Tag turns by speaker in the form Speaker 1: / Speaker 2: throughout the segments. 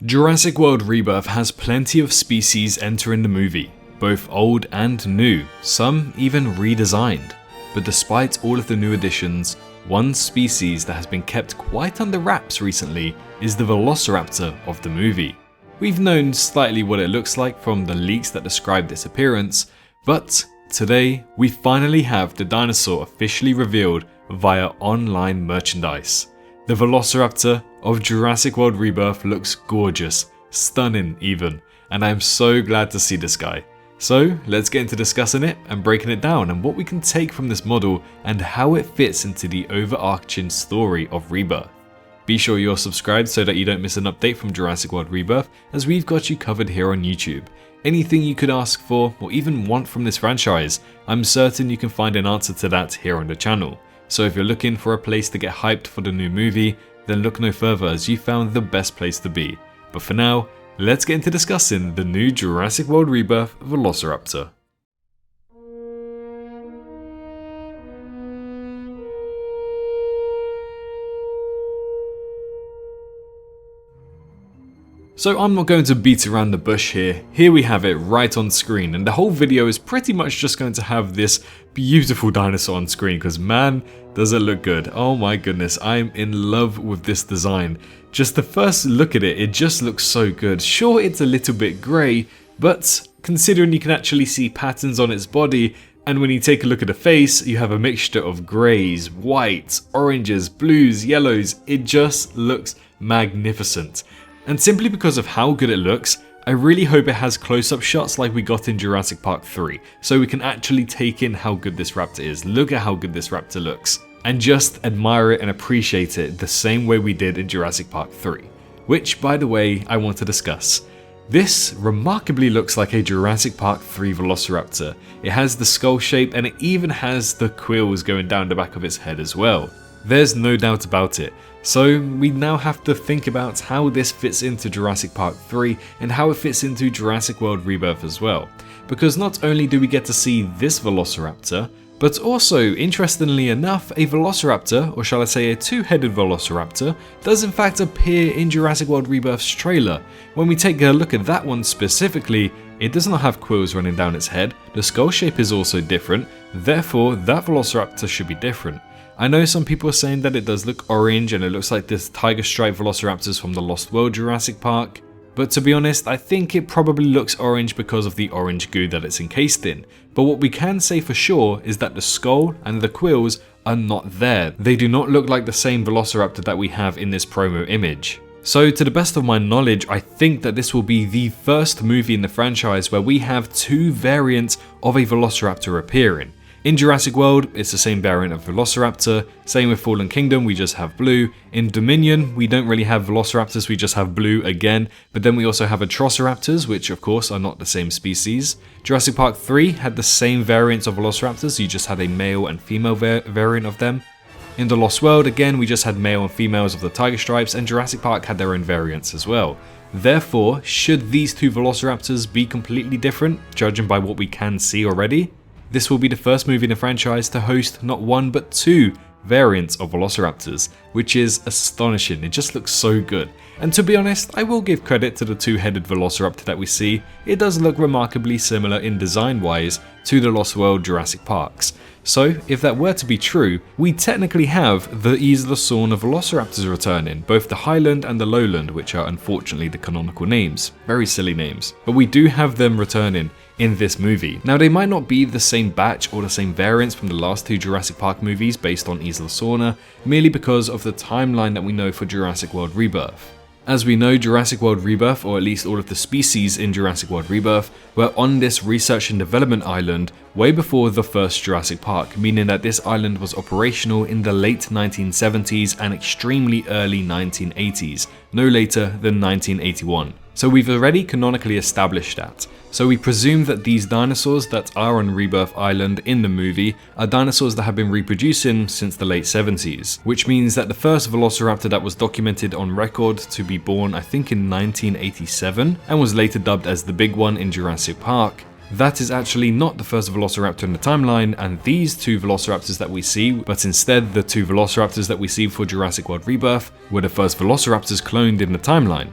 Speaker 1: Jurassic World Rebirth has plenty of species entering the movie, both old and new, some even redesigned. But despite all of the new additions, one species that has been kept quite under wraps recently is the Velociraptor of the movie. We've known slightly what it looks like from the leaks that describe its appearance, but today we finally have the dinosaur officially revealed via online merchandise. The Velociraptor of Jurassic World Rebirth looks gorgeous, stunning even, and I'm so glad to see this guy. So let's get into discussing it and breaking it down and what we can take from this model and how it fits into the overarching story of Rebirth. Be sure you're subscribed so that you don't miss an update from Jurassic World Rebirth, as we've got you covered here on YouTube. Anything you could ask for or even want from this franchise, I'm certain you can find an answer to that here on the channel. So if you're looking for a place to get hyped for the new movie, then look no further as you found the best place to be. But for now, let's get into discussing the new Jurassic World Rebirth Velociraptor. So I'm not going to beat around the bush here. Here we have it right on screen, and the whole video is pretty much just going to have this beautiful dinosaur on screen because man, does it look good. Oh my goodness, I'm in love with this design. Just the first look at it, it just looks so good. Sure, it's a little bit grey, but considering you can actually see patterns on its body, and when you take a look at the face, you have a mixture of greys, whites, oranges, blues, yellows. It just looks magnificent. And simply because of how good it looks, I really hope it has close-up shots like we got in Jurassic Park 3, so we can actually take in how good this raptor is. Look at how good this raptor looks, and just admire it and appreciate it the same way we did in Jurassic Park 3, which, by the way, I want to discuss. This remarkably looks like a Jurassic Park 3 Velociraptor. It has the skull shape and it even has the quills going down the back of its head as well. There's no doubt about it. So we now have to think about how this fits into Jurassic Park 3 and how it fits into Jurassic World Rebirth as well. Because not only do we get to see this Velociraptor, but also, interestingly enough, a Velociraptor, or shall I say a two-headed Velociraptor, does in fact appear in Jurassic World Rebirth's trailer. When we take a look at that one specifically, it does not have quills running down its head, the skull shape is also different, therefore that Velociraptor should be different. I know some people are saying that it does look orange and it looks like this tiger stripe Velociraptors from the Lost World Jurassic Park, but to be honest, I think it probably looks orange because of the orange goo that it's encased in. But what we can say for sure is that the skull and the quills are not there. They do not look like the same Velociraptor that we have in this promo image. So to the best of my knowledge, I think that this will be the first movie in the franchise where we have two variants of a Velociraptor appearing. In Jurassic World, it's the same variant of Velociraptor, same with Fallen Kingdom, we just have blue. In Dominion, we don't really have Velociraptors, we just have blue again, but then we also have Atrociraptors, which of course are not the same species. Jurassic Park 3 had the same variants of Velociraptors, you just had a male and female variant of them. In the Lost World, again, we just had male and females of the tiger stripes, and Jurassic Park had their own variants as well. Therefore, should these two Velociraptors be completely different, judging by what we can see already? This will be the first movie in the franchise to host not one but two variants of Velociraptors, which is astonishing. It just looks so good. And to be honest, I will give credit to the two-headed Velociraptor that we see. It does look remarkably similar in design-wise to the Lost World Jurassic Parks. So, if that were to be true, we technically have the Isla Sorna Velociraptors returning, both the Highland and the Lowland, which are unfortunately the canonical names. Very silly names. But we do have them returning in this movie. Now, they might not be the same batch or the same variants from the last two Jurassic Park movies based on Isla Sorna, merely because of the timeline that we know for Jurassic World Rebirth. As we know, Jurassic World Rebirth, or at least all of the species in Jurassic World Rebirth, were on this research and development island way before the first Jurassic Park, meaning that this island was operational in the late 1970s and extremely early 1980s, no later than 1981. So we've already canonically established that. So we presume that these dinosaurs that are on Rebirth Island in the movie are dinosaurs that have been reproducing since the late 70s, which means that the first Velociraptor that was documented on record to be born I think in 1987 and was later dubbed as the big one in Jurassic Park, that is actually not the first Velociraptor in the timeline and these two Velociraptors that we see, but instead the two Velociraptors that we see for Jurassic World Rebirth were the first Velociraptors cloned in the timeline.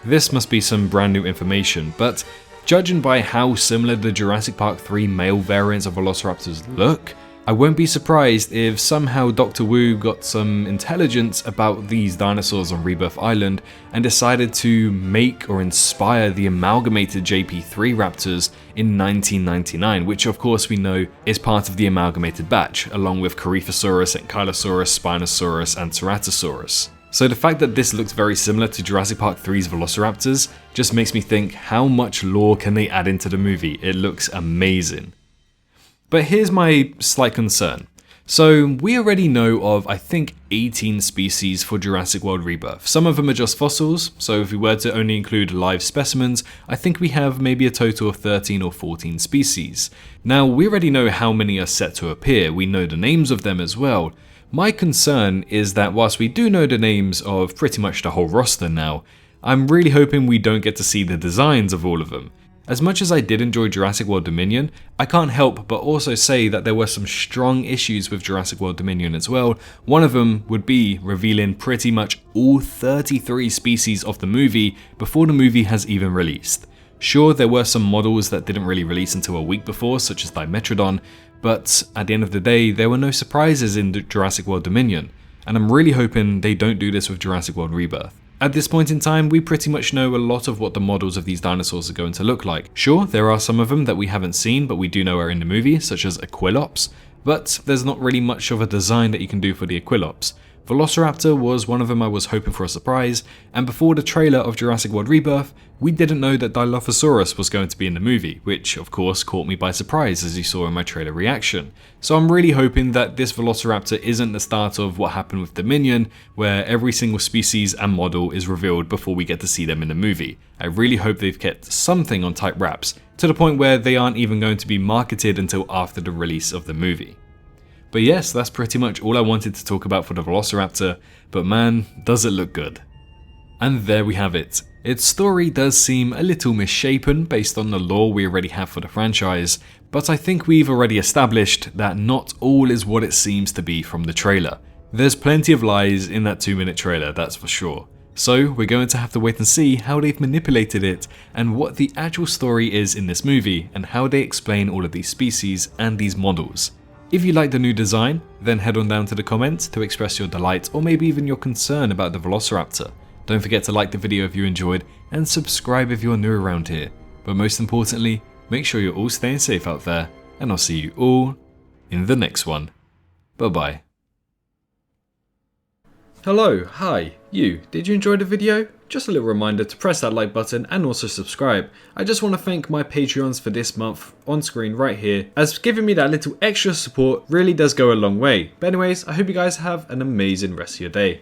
Speaker 1: This must be some brand new information, but judging by how similar the Jurassic Park 3 male variants of Velociraptors look, I won't be surprised if somehow Dr. Wu got some intelligence about these dinosaurs on Rebirth Island and decided to make or inspire the amalgamated JP3 raptors in 1999, which of course we know is part of the amalgamated batch, along with Coryphosaurus, Ankylosaurus, Spinosaurus, and Ceratosaurus. So the fact that this looks very similar to Jurassic Park 3's Velociraptors just makes me think, how much lore can they add into the movie? It looks amazing. But here's my slight concern. So we already know of, I think, 18 species for Jurassic World Rebirth. Some of them are just fossils, so if we were to only include live specimens, I think we have maybe a total of 13 or 14 species. Now, we already know how many are set to appear, we know the names of them as well. My concern is that whilst we do know the names of pretty much the whole roster now, I'm really hoping we don't get to see the designs of all of them. As much as I did enjoy Jurassic World Dominion, I can't help but also say that there were some strong issues with Jurassic World Dominion as well. One of them would be revealing pretty much all 33 species of the movie before the movie has even released. Sure, there were some models that didn't really release until a week before, such as Dimetrodon, but at the end of the day, there were no surprises in Jurassic World Dominion, and I'm really hoping they don't do this with Jurassic World Rebirth. At this point in time, we pretty much know a lot of what the models of these dinosaurs are going to look like. Sure, there are some of them that we haven't seen, but we do know are in the movie, such as Aquilops, but there's not really much of a design that you can do for the Aquilops. Velociraptor was one of them I was hoping for a surprise, and before the trailer of Jurassic World Rebirth, we didn't know that Dilophosaurus was going to be in the movie, which of course caught me by surprise as you saw in my trailer reaction. So I'm really hoping that this Velociraptor isn't the start of what happened with Dominion, where every single species and model is revealed before we get to see them in the movie. I really hope they've kept something on tight wraps, to the point where they aren't even going to be marketed until after the release of the movie. But yes, that's pretty much all I wanted to talk about for the Velociraptor, but man, does it look good. And there we have it. Its story does seem a little misshapen based on the lore we already have for the franchise, but I think we've already established that not all is what it seems to be from the trailer. There's plenty of lies in that 2-minute trailer, that's for sure. So we're going to have to wait and see how they've manipulated it and what the actual story is in this movie and how they explain all of these species and these models. If you like the new design, then head on down to the comments to express your delight or maybe even your concern about the Velociraptor. Don't forget to like the video if you enjoyed and subscribe if you're new around here. But most importantly, make sure you're all staying safe out there, and I'll see you all in the next one. Bye bye. Hello, hi, you. Did you enjoy the video? Just a little reminder to press that like button and also subscribe. I just want to thank my Patreons for this month on screen right here, as giving me that little extra support really does go a long way. But anyways, I hope you guys have an amazing rest of your day.